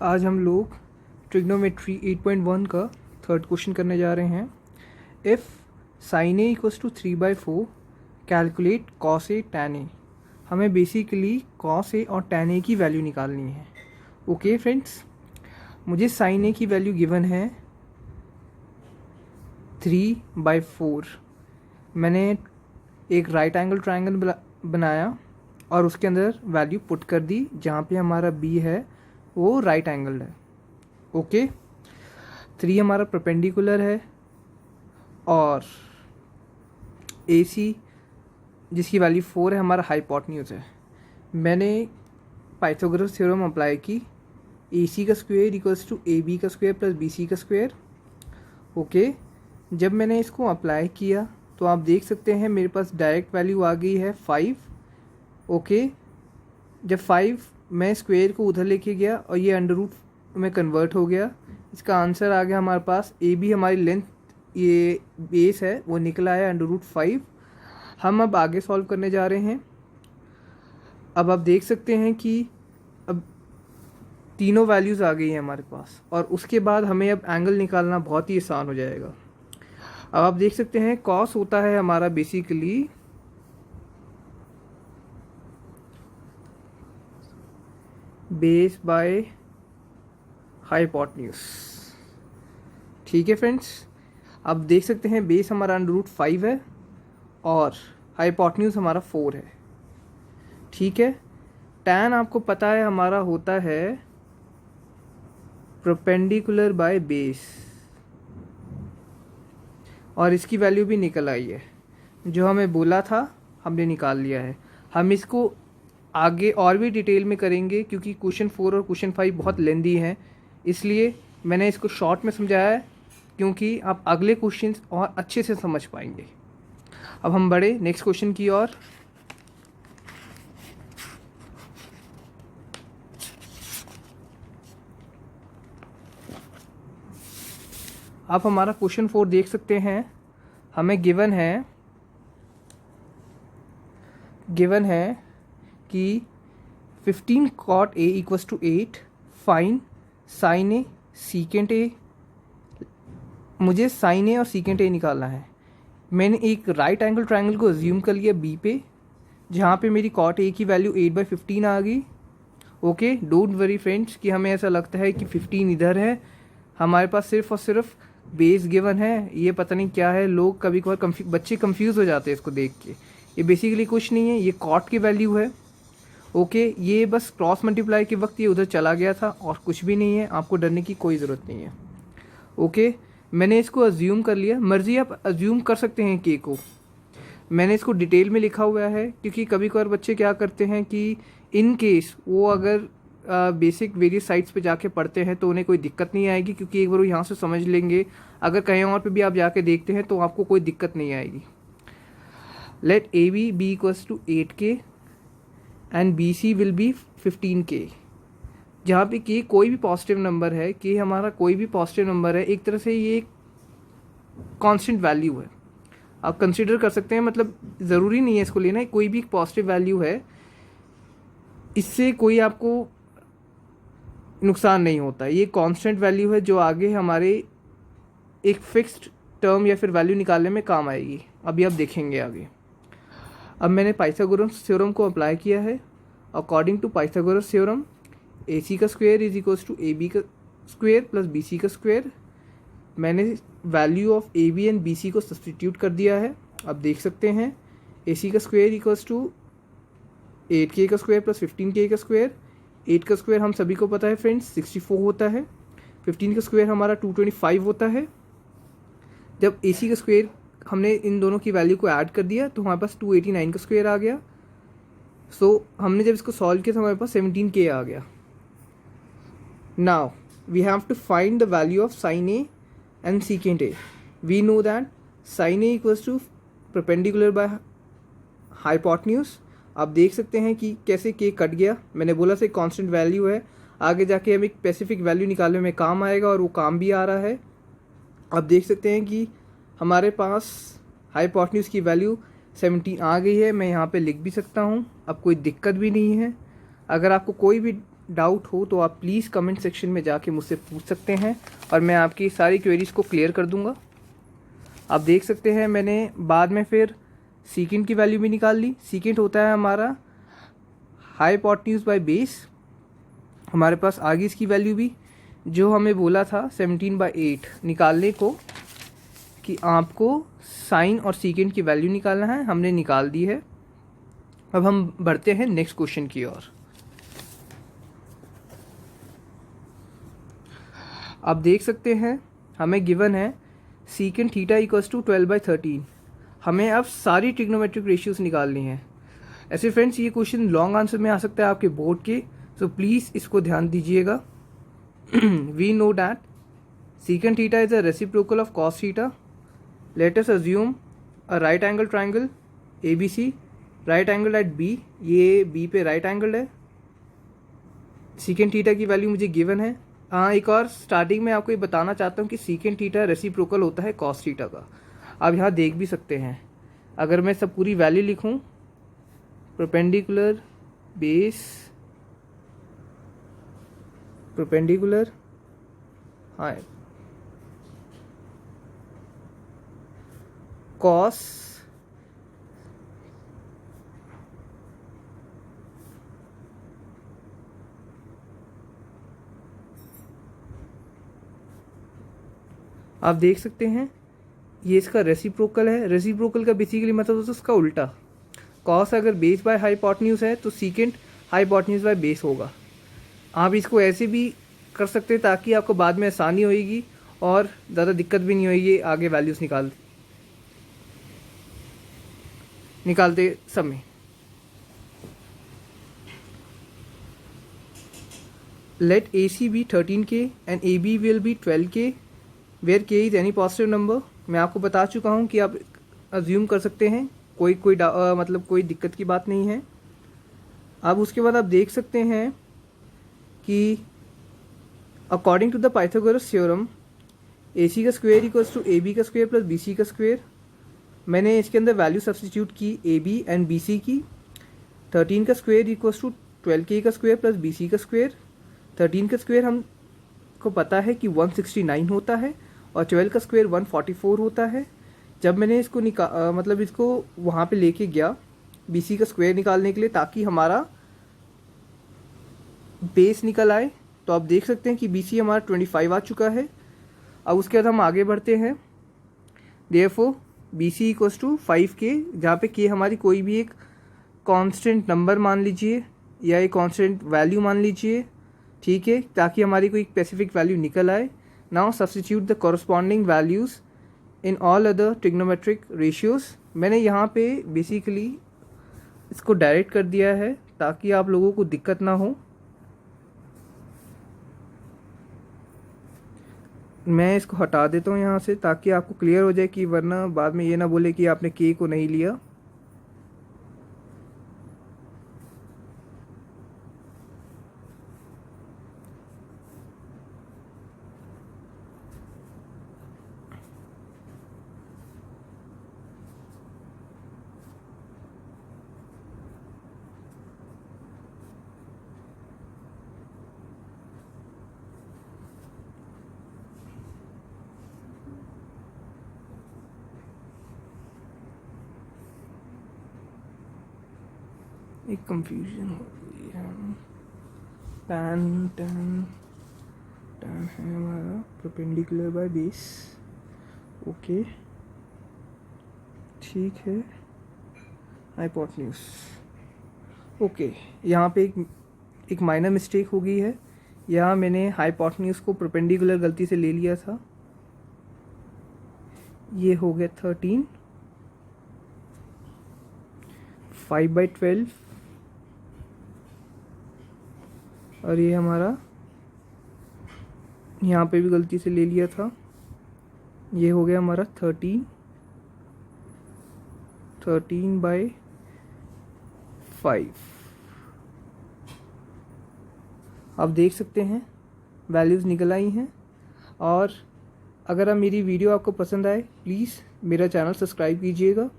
आज हम लोग ट्रिग्नोमेट्री 8.1 का थर्ड क्वेश्चन करने जा रहे हैं। If sine A equals to 3/4 calculate cos A tan A. हमें बेसिकली कॉस ए और टैन ए की वैल्यू निकालनी है। ओके फ्रेंड्स, मुझे साइन ए की वैल्यू गिवन है 3/4। मैंने एक राइट एंगल ट्रायंगल बनाया और उसके अंदर वैल्यू पुट कर दी जहाँ पे हमारा बी है वो राइट एंगल है। ओके, 3 हमारा परपेंडिकुलर है और ए सी जिसकी वैल्यू 4 है हमारा हाइपोटेन्यूज है। मैंने पाइथागोरस थ्योरम अप्लाई की, ए सी का square equals to A B का स्क्वायर प्लस बी सी का स्क्वायर। ओके, जब मैंने इसको अप्लाई किया तो आप देख सकते हैं मेरे पास डायरेक्ट वैल्यू आ गई है 5। ओके, जब 5 मैं स्क्वायर को उधर लेके गया और ये अंडर रूट में कन्वर्ट हो गया, इसका आंसर आ गया हमारे पास। ए बी हमारी लेंथ ये बेस है वो निकला है √5। हम अब आगे सॉल्व करने जा रहे हैं। अब आप देख सकते हैं कि अब तीनों वैल्यूज़ आ गई हैं हमारे पास और उसके बाद हमें अब एंगल निकालना बहुत ही आसान हो जाएगा। अब आप देख सकते हैं कॉस होता है हमारा बेसिकली बेस बाय हाइपोटेन्यूज। ठीक है फ्रेंड्स, अब देख सकते हैं बेस हमारा √5 है और हाइपोटेन्यूज हमारा 4 है। ठीक है, टैन आपको पता है हमारा होता है परपेंडिकुलर बाय बेस और इसकी वैल्यू भी निकल आई है। जो हमें बोला था हमने निकाल लिया है। हम इसको आगे और भी डिटेल में करेंगे क्योंकि क्वेश्चन 4 और क्वेश्चन 5 बहुत लेंदी हैं, इसलिए मैंने इसको शॉर्ट में समझाया है क्योंकि आप अगले क्वेश्चंस और अच्छे से समझ पाएंगे। अब हम बढ़े नेक्स्ट क्वेश्चन की ओर। आप हमारा क्वेश्चन 4 देख सकते हैं। हमें गिवन है कि 15 cot A equals to 8, fine sine A secant A. मुझे साइन ए और सीकेंट ए निकालना है। मैंने एक राइट एंगल ट्रायंगल को अज्यूम कर लिया बी पे, जहाँ पे मेरी cot A की वैल्यू 8/15 आ गई। ओके, डोंट वरी फ्रेंड्स कि हमें ऐसा लगता है कि 15 इधर है, हमारे पास सिर्फ और सिर्फ बेस गिवन है। ये पता नहीं क्या है, लोग कभी कभार बच्चे कंफ्यूज हो जाते हैं इसको देख के। ये बेसिकली कुछ नहीं है, ये cot की वैल्यू है। ओके, ये बस क्रॉस मल्टीप्लाई के वक्त ये उधर चला गया था और कुछ भी नहीं है, आपको डरने की कोई ज़रूरत नहीं है। ओके, मैंने इसको अज्यूम कर लिया। मर्जी आप अज्यूम कर सकते हैं के को। मैंने इसको डिटेल में लिखा हुआ है क्योंकि कभी कभार बच्चे क्या करते हैं कि इन केस वो अगर बेसिक वेरियस साइट्स पे जाके पढ़ते हैं तो उन्हें कोई दिक्कत नहीं आएगी, क्योंकि एक बार वो यहाँ से समझ लेंगे। अगर कहीं और पे भी आप जाके देखते हैं तो आपको कोई दिक्कत नहीं आएगी। Let A B equals to 8K and B C will be 15K। जहाँ पे के कोई भी पॉजिटिव नंबर है, के हमारा कोई भी पॉजिटिव नंबर है, एक तरह से ये एक कांस्टेंट वैल्यू है, आप कंसिडर कर सकते हैं। मतलब ज़रूरी नहीं है इसको लेना है, कोई भी पॉजिटिव वैल्यू है, इससे कोई आपको नुकसान नहीं होता। ये कांस्टेंट वैल्यू है जो आगे हमारे एक फिक्स्ड टर्म या फिर वैल्यू निकालने में काम आएगी। अभी आप देखेंगे आगे। अब मैंने पाइथागोरस थ्योरम को अप्लाई किया है। According to Pythagoras theorem A C का square is equals to A B का स्क्वायर प्लस बी सी का स्क्वायर। मैंने value of A B and B C को सब्सटीट्यूट कर दिया है। अब देख सकते हैं ए सी का स्क्वायर इक्वल्स टू 8K का स्क्वायर प्लस 15K का स्क्वायर। 8 का स्क्वायर हम सभी को पता है फ्रेंड्स 64 होता है। 15 का स्क्वायर हमारा 225 होता है। जब ए सी का स्क्वायर हमने इन दोनों की वैल्यू को ऐड कर दिया तो हमारे पास 289 का स्क्वायर आ गया। सो हमने जब इसको सॉल्व किया तो हमारे पास 17K आ गया। Now we have to find the value of sine A and secant A. We know that sine A equals to perpendicular by hypotenuse. आप देख सकते हैं कि कैसे के कट गया। मैंने बोला से कांस्टेंट वैल्यू है, आगे जाके हमें एक स्पेसिफिक वैल्यू निकालने में काम आएगा और वो काम भी आ रहा है। आप देख सकते हैं कि हमारे पास हाइपोटेन्यूज की वैल्यू 17 आ गई है। मैं यहाँ पे लिख भी सकता हूँ, अब कोई दिक्कत भी नहीं है। अगर आपको कोई भी डाउट हो तो आप प्लीज़ कमेंट सेक्शन में जाके मुझसे पूछ सकते हैं और मैं आपकी सारी क्वेरीज़ को क्लियर कर दूंगा। आप देख सकते हैं मैंने बाद में फिर सीकेंट की वैल्यू भी निकाल ली। सीकेंट होता है हमारा हाइपोटेन्यूज बाय बेस। हमारे पास आगे इसकी वैल्यू भी जो हमें बोला था 17/8 निकालने को कि आपको साइन और सीकेंट की वैल्यू निकालना है, हमने निकाल दी है। अब हम बढ़ते हैं नेक्स्ट क्वेश्चन की ओर। आप देख सकते हैं हमें गिवन है सीकेंट थीटा इक्वल्स टू 12/13। हमें अब सारी ट्रिग्नोमेट्रिक रेशियोज निकालनी है। ऐसे फ्रेंड्स ये क्वेश्चन लॉन्ग आंसर में आ सकता है आपके बोर्ड के, सो प्लीज़ इसको ध्यान दीजिएगा। We know that secant theta is a reciprocal of cos theta. Let us assume a right angle triangle ABC, right angle at B, ये B पे राइट एंगल है। सीकेंट थीटा की value मुझे given है। हाँ, एक और स्टार्टिंग में आपको ये बताना चाहता हूँ कि सीकेंट थीटा रेसिप्रोकल होता है कॉस थीटा का। आप यहाँ देख भी सकते हैं, अगर मैं सब पूरी वैल्यू लिखूँ, परपेंडिकुलर बेस परपेंडिकुलर, हाँ, कॉस आप देख सकते हैं ये इसका रेसिप्रोकल है। रेसिप्रोकल का बेसिकली मतलब होता है उसका उल्टा। कॉस अगर बेस बाय हाइपोटेन्यूज है तो सीकेंट हाइपोटेन्यूज बाय बेस होगा। आप इसको ऐसे भी कर सकते हैं ताकि आपको बाद में आसानी होगी और ज़्यादा दिक्कत भी नहीं होगी आगे वैल्यूज़ निकालते समय। Let AC be 13K and AB will be 12K where K is any positive number. मैं आपको बता चुका हूँ कि आप अज्यूम कर सकते हैं, मतलब कोई दिक्कत की बात नहीं है। अब उसके बाद आप देख सकते हैं कि according to the Pythagoras theorem AC का स्क्वायर इक्वल्स टू AB का स्क्वायर प्लस BC का स्क्वायर। मैंने इसके अंदर वैल्यू सब्स्टिट्यूट की AB एंड BC की। 13 का स्क्वायर इक्वल्स टू 12K का स्क्वायर प्लस BC का स्क्वायर। 13 का स्क्वायर हमको पता है कि 169 होता है और 12 का स्क्वायर 144 होता है। जब मैंने इसको मतलब इसको वहाँ पे लेके गया BC का स्क्वायर निकालने के लिए ताकि हमारा बेस निकल आए, तो आप देख सकते हैं कि BC हमारा 25 आ चुका है। अब उसके बाद हम आगे बढ़ते हैं। Therefore BC equals to 5K, जहाँ पे K हमारी कोई भी एक कांस्टेंट नंबर मान लीजिए या एक कांस्टेंट वैल्यू मान लीजिए, ठीक है, ताकि हमारी कोई स्पेसिफिक वैल्यू निकल आए। Now substitute the corresponding values in all other trigonometric ratios. मैंने यहाँ पे बेसिकली इसको डायरेक्ट कर दिया है ताकि आप लोगों को दिक्कत ना हो। मैं इसको हटा देता हूँ यहाँ से ताकि आपको क्लियर हो जाए, कि वरना बाद में ये ना बोले कि आपने K को नहीं लिया। एक कंफ्यूजन हो गई है। टैन टैन टैन है हमारा परपेंडिकुलर बाय बेस। ओके, ठीक है। हाइपोटेन्यूज, ओके, यहाँ पे एक माइनर मिस्टेक हो गई है। यहाँ मैंने हाइपोटेन्यूज को परपेंडिकुलर गलती से ले लिया था। ये हो गया 13, 5/12 और ये हमारा यहाँ पे भी गलती से ले लिया था। ये हो गया हमारा 13/5। आप देख सकते हैं वैल्यूज़ निकल आई हैं। और अगर आप मेरी वीडियो आपको पसंद आए प्लीज़ मेरा चैनल सब्सक्राइब कीजिएगा।